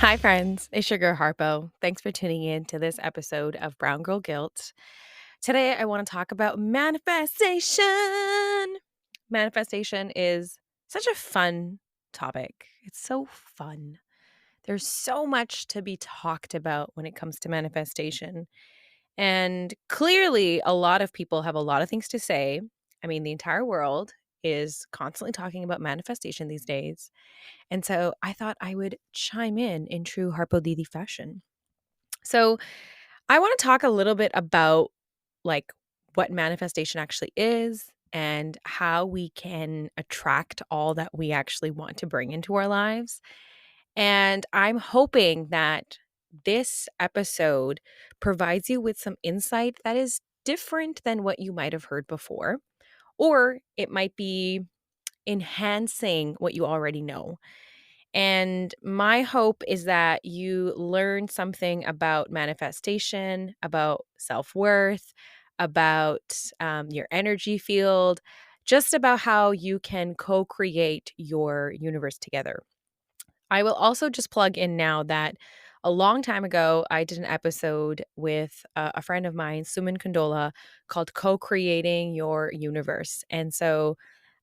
Hi, friends. It's your girl Harpo. Thanks for tuning in to this episode of Brown Girl Guilt. Today, I want to talk about manifestation. Manifestation is such a fun topic. It's so fun. There's so much to be talked about when it comes to manifestation. And clearly, a lot of people have a lot of things to say. I mean, the entire world is constantly talking about manifestation these days. And so I thought I would chime in true Harpo Didi fashion. So I want to talk a little bit about like what manifestation actually is and how we can attract all that we actually want to bring into our lives. And I'm hoping that this episode provides you with some insight that is different than what you might have heard before, or it might be enhancing what you already know. And my hope is that you learn something about manifestation, about self worth, about your energy field, just about how you can co create your universe together. I will also just plug in now that a long time ago, I did an episode with a friend of mine, Suman Condola, called Co Creating Your Universe. And so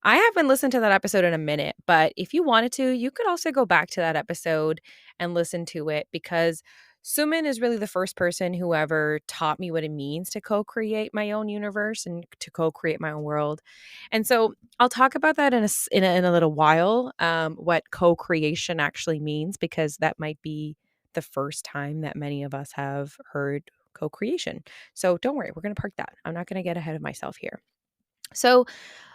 I haven't listened to that episode in a minute, but if you wanted to, you could also go back to that episode and listen to it because Suman is really the first person who ever taught me what it means to co create my own universe and to co create my own world. And so I'll talk about that in a little while, what co-creation actually means, because that might be the first time that many of us have heard co-creation. So don't worry, we're going to park that. I'm not going to get ahead of myself here. So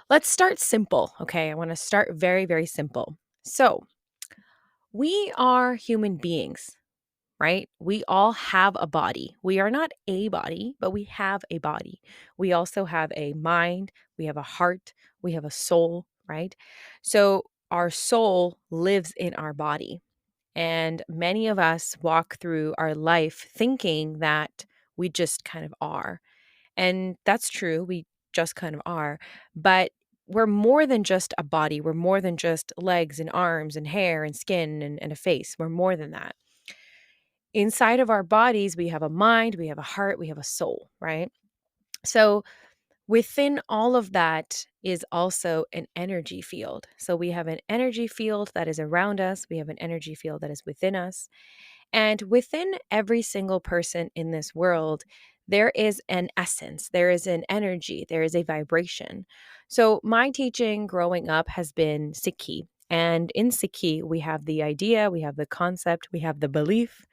let's start simple. Okay. I want to start very, very simple. So we are human beings, right? We all have a body. We are not a body, but we have a body. We also have a mind, we have a heart, we have a soul, right? So our soul lives in our body. And many of us walk through our life thinking that we just kind of are. And that's true. We just kind of are. But we're more than just a body. We're more than just legs and arms and hair and skin and a face. We're more than that. Inside of our bodies, we have a mind, we have a heart, we have a soul, right? So within all of that is also an energy field. So we have an energy field that is around us, we have an energy field that is within us. And within every single person in this world, there is an essence, there is an energy, there is a vibration. So my teaching growing up has been Sikhi. And in Sikhi, we have the idea, we have the concept, we have the belief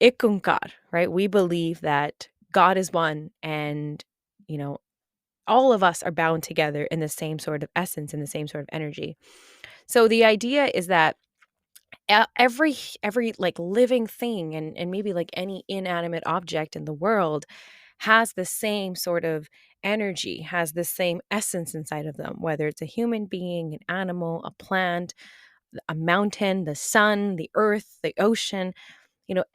Ikunkar, right? We believe that God is one and, you know, all of us are bound together in the same sort of essence, in the same sort of energy. So the idea is that every like living thing and maybe like any inanimate object in the world has the same sort of energy, has the same essence inside of them, whether it's a human being, an animal, a plant, a mountain, the sun, the earth, the ocean.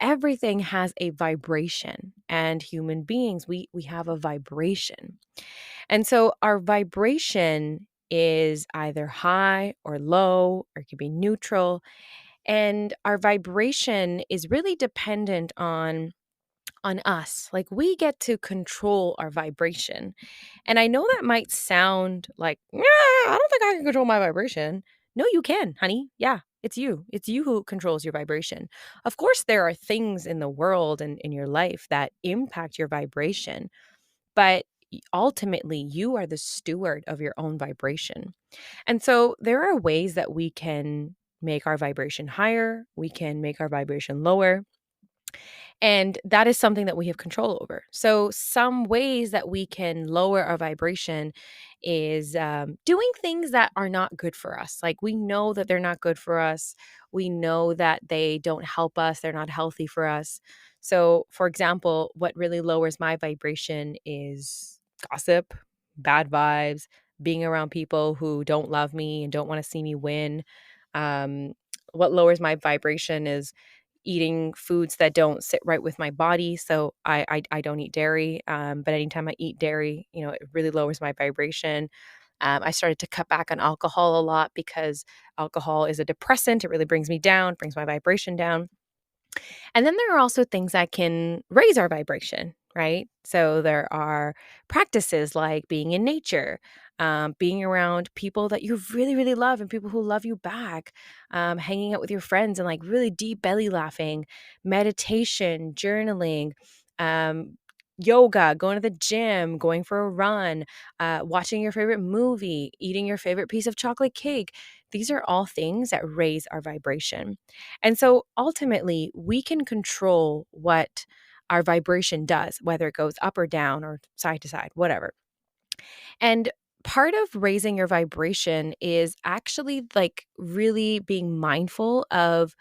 Everything has a vibration, and human beings, we have a vibration. And so our vibration is either high or low, or it could be neutral. And our vibration is really dependent on us. Like we get to control our vibration. And I know that might sound like, yeah, I don't think I can control my vibration. No, you can, honey. Yeah, it's you. It's you who controls your vibration. Of course, there are things in the world and in your life that impact your vibration, but ultimately, you are the steward of your own vibration. And so there are ways that we can make our vibration higher, we can make our vibration lower. And that is something that we have control over. So, some ways that we can lower our vibration is doing things that are not good for us. Like, we know that they're not good for us. We know that they don't help us. They're not healthy for us. So, for example, what really lowers my vibration is gossip, bad vibes, being around people who don't love me and don't want to see me win. Um, what lowers my vibration is eating foods that don't sit right with my body. So I don't eat dairy. But anytime I eat dairy, it really lowers my vibration. I started to cut back on alcohol a lot because alcohol is a depressant. It really brings me down, brings my vibration down. And then there are also things that can raise our vibration, right? So there are practices like being in nature, being around people that you really, really love and people who love you back, hanging out with your friends and like really deep belly laughing, meditation, journaling, um, yoga, going to the gym, going for a run, watching your favorite movie, eating your favorite piece of chocolate cake. These are all things that raise our vibration. And so ultimately, we can control what our vibration does, whether it goes up or down or side to side, whatever. And part of raising your vibration is actually like really being mindful of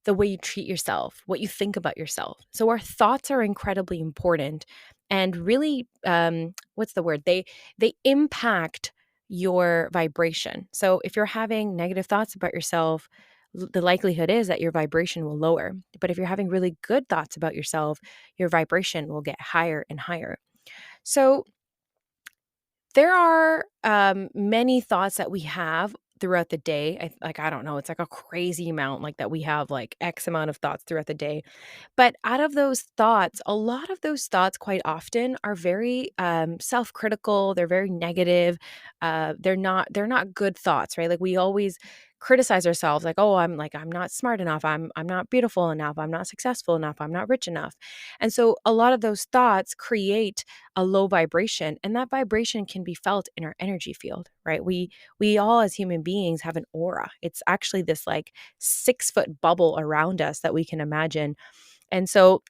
the way you treat yourself, what you think about yourself. So our thoughts are incredibly important and really what's the word? They impact your vibration. So if you're having negative thoughts about yourself, the likelihood is that your vibration will lower. But if you're having really good thoughts about yourself, your vibration will get higher and higher. So there are many thoughts that we have throughout the day. I don't know, it's like a crazy amount like that we have like X amount of thoughts throughout the day. But out of those thoughts, a lot of those thoughts quite often are very self-critical. They're very negative. They're not good thoughts, right? Like we always criticize ourselves like, oh, I'm not smart enough. I'm not beautiful enough. I'm not successful enough. I'm not rich enough. And so a lot of those thoughts create a low vibration, and that vibration can be felt in our energy field, right? We all as human beings have an aura. It's actually this like 6-foot bubble around us that we can imagine. And so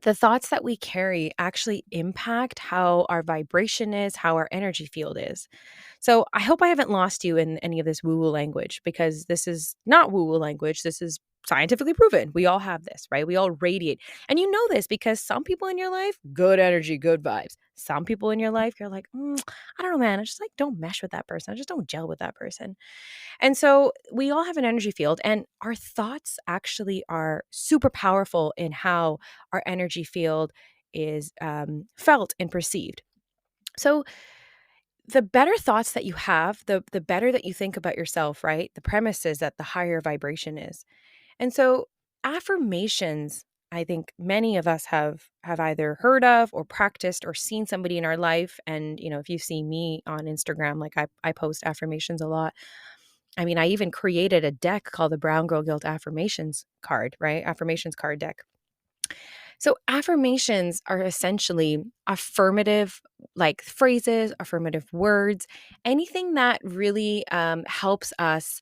the thoughts that we carry actually impact how our vibration is, how our energy field is. So I hope I haven't lost you in any of this woo woo language, because this is not woo woo language. This is scientifically proven. We all have this, right? We all radiate. And you know this because some people in your life, good energy, good vibes. Some people in your life, you're like, I don't know, man. I just like don't mesh with that person. I just don't gel with that person. And so we all have an energy field, and our thoughts actually are super powerful in how our energy field is felt and perceived. So the better thoughts that you have, the better that you think about yourself, right? The premise is that the higher vibration is. And so affirmations, I think many of us have either heard of or practiced or seen somebody in our life. And if you see me on Instagram, like I post affirmations a lot. I mean, I even created a deck called the Brown Girl Guilt Affirmations card, right? Affirmations card deck. So affirmations are essentially affirmative like phrases, affirmative words, anything that really helps us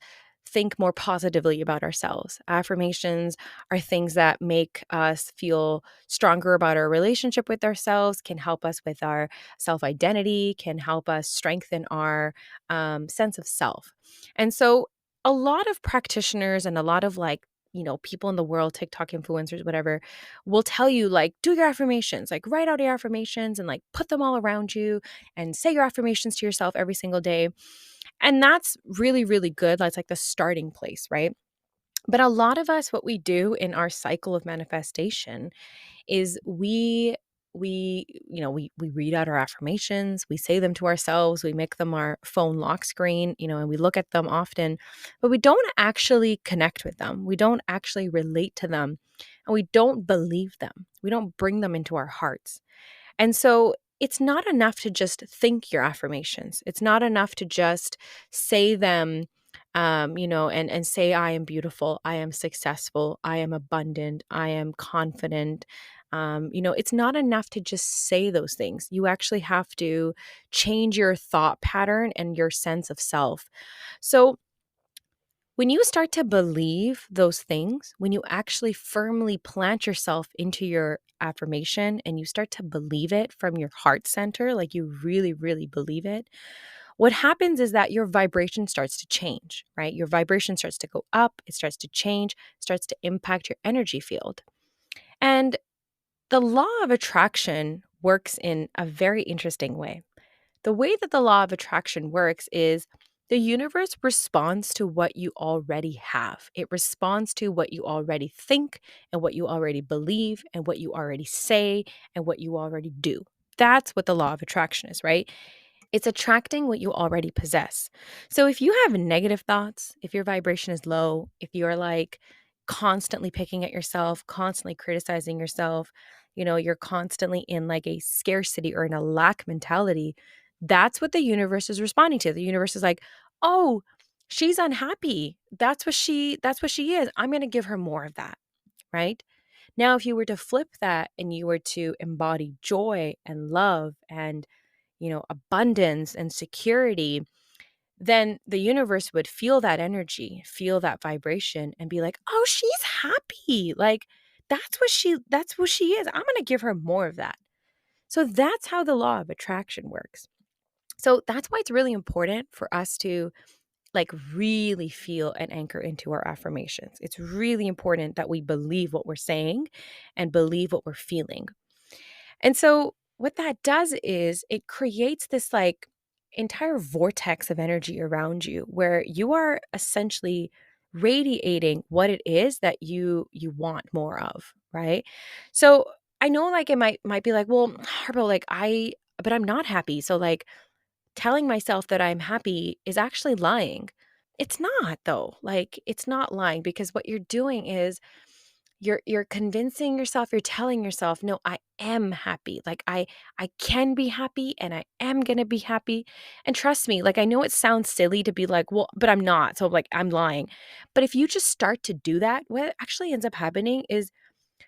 think more positively about ourselves. Affirmations are things that make us feel stronger about our relationship with ourselves, can help us with our self identity, can help us strengthen our sense of self. And so a lot of practitioners and a lot of people in the world, TikTok influencers, whatever, will tell you like do your affirmations, like write out your affirmations and like put them all around you and say your affirmations to yourself every single day. And that's really, really good. That's like the starting place, right? But a lot of us, what we do in our cycle of manifestation is we read out our affirmations, we say them to ourselves, we make them our phone lock screen, and we look at them often, but we don't actually connect with them. We don't actually relate to them, and we don't believe them. We don't bring them into our hearts. And so it's not enough to just think your affirmations. It's not enough to just say them, and say, I am beautiful, I am successful, I am abundant, I am confident. It's not enough to just say those things. You actually have to change your thought pattern and your sense of self. So when you start to believe those things, when you actually firmly plant yourself into your affirmation and you start to believe it from your heart center, like you really, really believe it, what happens is that your vibration starts to change, right? Your vibration starts to go up, it starts to change, starts to impact your energy field. And the law of attraction works in a very interesting way. The way that the law of attraction works is the universe responds to what you already have. It responds to what you already think and what you already believe and what you already say and what you already do. That's what the law of attraction is, right? It's attracting what you already possess. So if you have negative thoughts, if your vibration is low, if you're like, constantly picking at yourself, constantly criticizing yourself, you're constantly in like a scarcity or in a lack mentality, that's what the universe is responding to. The universe is like, "Oh, she's unhappy. That's what she is. I'm going to give her more of that." Right? Now, if you were to flip that and you were to embody joy and love and, abundance and security, then the universe would feel that energy, feel that vibration and be like, "Oh, she's happy. Like that's what she is. I'm going to give her more of that." So that's how the law of attraction works. So that's why it's really important for us to like really feel and anchor into our affirmations. It's really important that we believe what we're saying and believe what we're feeling. And so what that does is it creates this like entire vortex of energy around you where you are essentially radiating what it is that you want more of, right? So I know like it might be like, well, Harpo, like but I'm not happy. So like telling myself that I'm happy is actually lying. It's not though. Like it's not lying because what you're doing is you're convincing yourself, you're telling yourself, "No, I am happy. Like I can be happy and I am going to be happy." And trust me, like I know it sounds silly to be like, "Well, but I'm not." So like I'm lying. But if you just start to do that, what actually ends up happening is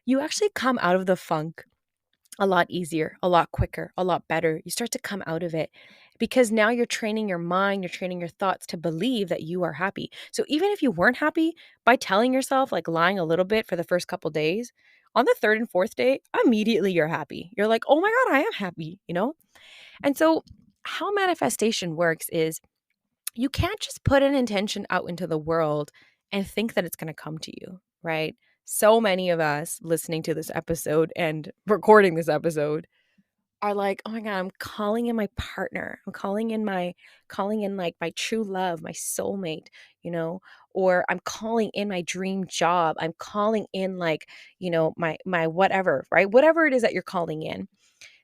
you actually come out of the funk a lot easier, a lot quicker, a lot better. You start to come out of it because now you're training your mind, you're training your thoughts to believe that you are happy. So even if you weren't happy, by telling yourself, like lying a little bit for the first couple days, on the third and fourth day, immediately you're happy. You're like, "Oh my God, I am happy." And so how manifestation works is you can't just put an intention out into the world and think that it's going to come to you, right? So many of us listening to this episode and recording this episode are like, "Oh my God, I'm calling in my partner. I'm calling in like my true love, my soulmate, you know, or I'm calling in my dream job. I'm calling in like, my whatever, right? Whatever it is that you're calling in."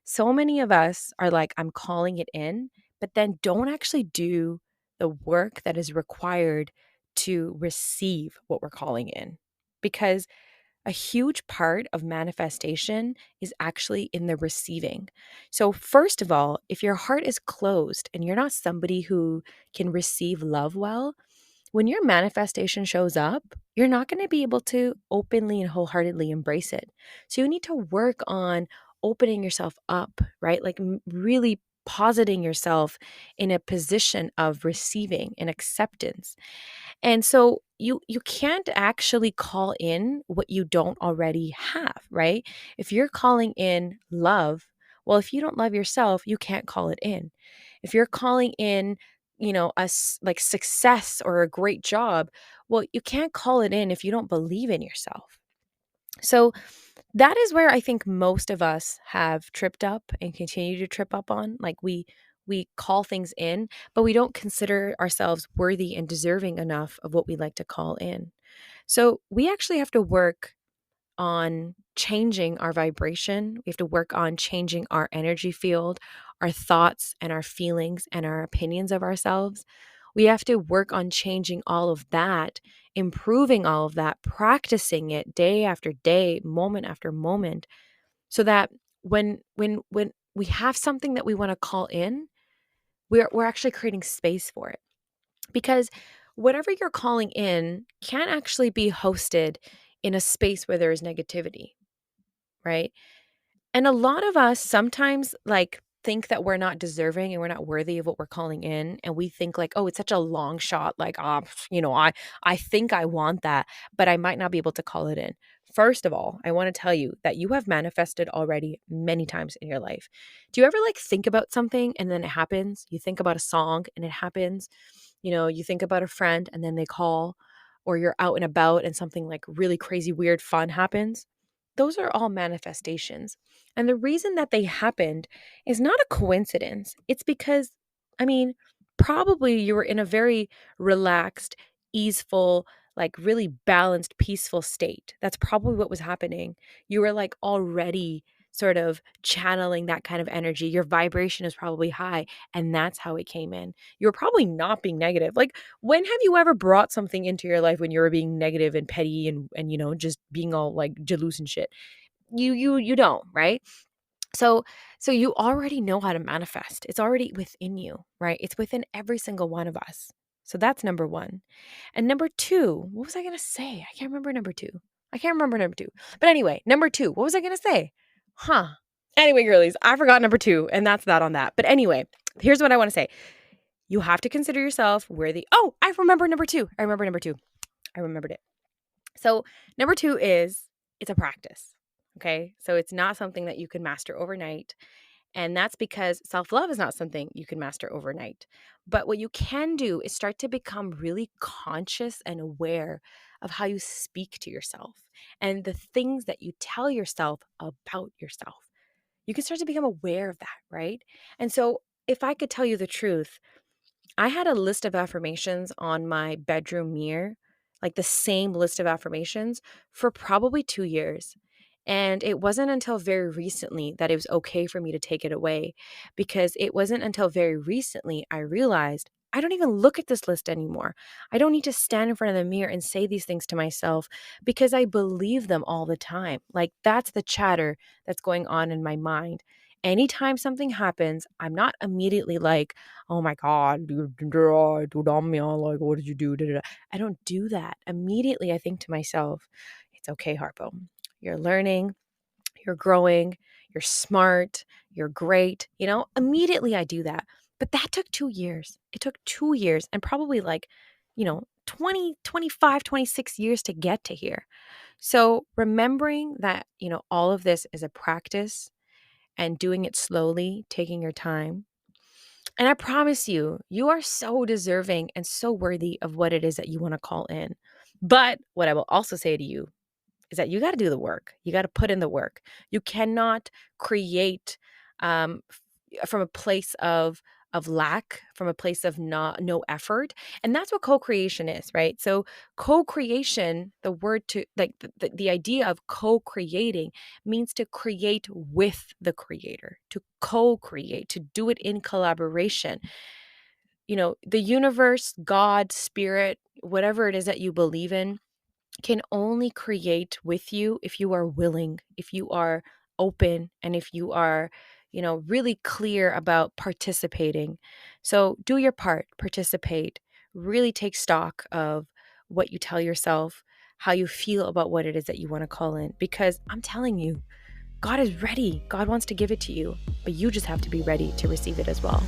So many of us are like, "I'm calling it in," but then don't actually do the work that is required to receive what we're calling in. Because a huge part of manifestation is actually in the receiving. So, first of all, if your heart is closed and you're not somebody who can receive love well, when your manifestation shows up, you're not going to be able to openly and wholeheartedly embrace it. So, you need to work on opening yourself up, right? Like really positing yourself in a position of receiving and acceptance. And so you can't actually call in what you don't already have, right? If you're calling in love, well, if you don't love yourself, you can't call it in. If you're calling in, like success or a great job, well, you can't call it in if you don't believe in yourself. So that is where I think most of us have tripped up and continue to trip up on. Like we call things in, but we don't consider ourselves worthy and deserving enough of what we like to call in. So we actually have to work on changing our vibration. We have to work on changing our energy field, our thoughts and our feelings and our opinions of ourselves. We have to work on changing all of that, improving all of that, practicing it day after day, moment after moment, so that when we have something that we want to call in, we're actually creating space for it. Because whatever you're calling in can't actually be hosted in a space where there is negativity, right? And a lot of us sometimes like think that we're not deserving and we're not worthy of what we're calling in, and we think like, "Oh, it's such a long shot, like, I think I want that, but I might not be able to call it in." First of all, I want to tell you that you have manifested already many times in your life. Do you ever like think about something and then it happens? You think about a song and it happens. You think about a friend and then they call, or you're out and about and something like really crazy, weird, fun happens. Those are all manifestations. And the reason that they happened is not a coincidence. It's because, I mean, probably you were in a very relaxed, easeful, like really balanced, peaceful state. That's probably what was happening. You were like already sort of channeling that kind of energy. Your vibration is probably high, and that's how it came in. You're probably not being negative. Like, when have you ever brought something into your life when you were being negative and petty and just being all like jealous and shit? You don't, right? So so you already know how to manifest. It's already within you, right? It's within every single one of us. So that's number 1. And number 2, what was I going to say? I can't remember number 2. I can't remember number 2. But anyway, number 2, what was I going to say? Huh. Anyway, girlies, I forgot number 2, and that's that on that. But anyway, here's what I want to say. You have to consider yourself worthy. Oh, I remember number 2. I remember number 2. I remembered it. So, number 2 is it's a practice. Okay? So it's not something that you can master overnight. And that's because self-love is not something you can master overnight. But what you can do is start to become really conscious and aware of how you speak to yourself and the things that you tell yourself about yourself. You can start to become aware of that, right? And so if I could tell you the truth, I had a list of affirmations on my bedroom mirror, like the same list of affirmations for probably 2 years. And it wasn't until very recently that it was okay for me to take it away, because it wasn't until very recently I realized I don't even look at this list anymore. I don't need to stand in front of the mirror and say these things to myself because I believe them all the time. Like, that's the chatter that's going on in my mind. Anytime something happens, I'm not immediately like, oh my God, like, what did you do? Da, da, da. I don't do that. Immediately, I think to myself, it's okay, Harpo. You're learning, you're growing, you're smart, you're great. Immediately I do that. But that took 2 years. It took 2 years and probably like, 20, 25, 26 years to get to here. So remembering that, all of this is a practice and doing it slowly, taking your time. And I promise you, you are so deserving and so worthy of what it is that you want to call in. But what I will also say to you is that you got to do the work. You got to put in the work. You cannot create from a place of lack, from a place of no effort. And that's what co-creation is, right? So co-creation, the word to like the idea of co-creating means to create with the creator, to co-create, to do it in collaboration. The universe, God, spirit, whatever it is that you believe in, can only create with you if you are willing, if you are open, and if you are, really clear about participating. So do your part, participate, really take stock of what you tell yourself, how you feel about what it is that you want to call in. Because I'm telling you, God is ready. God wants to give it to you, but you just have to be ready to receive it as well.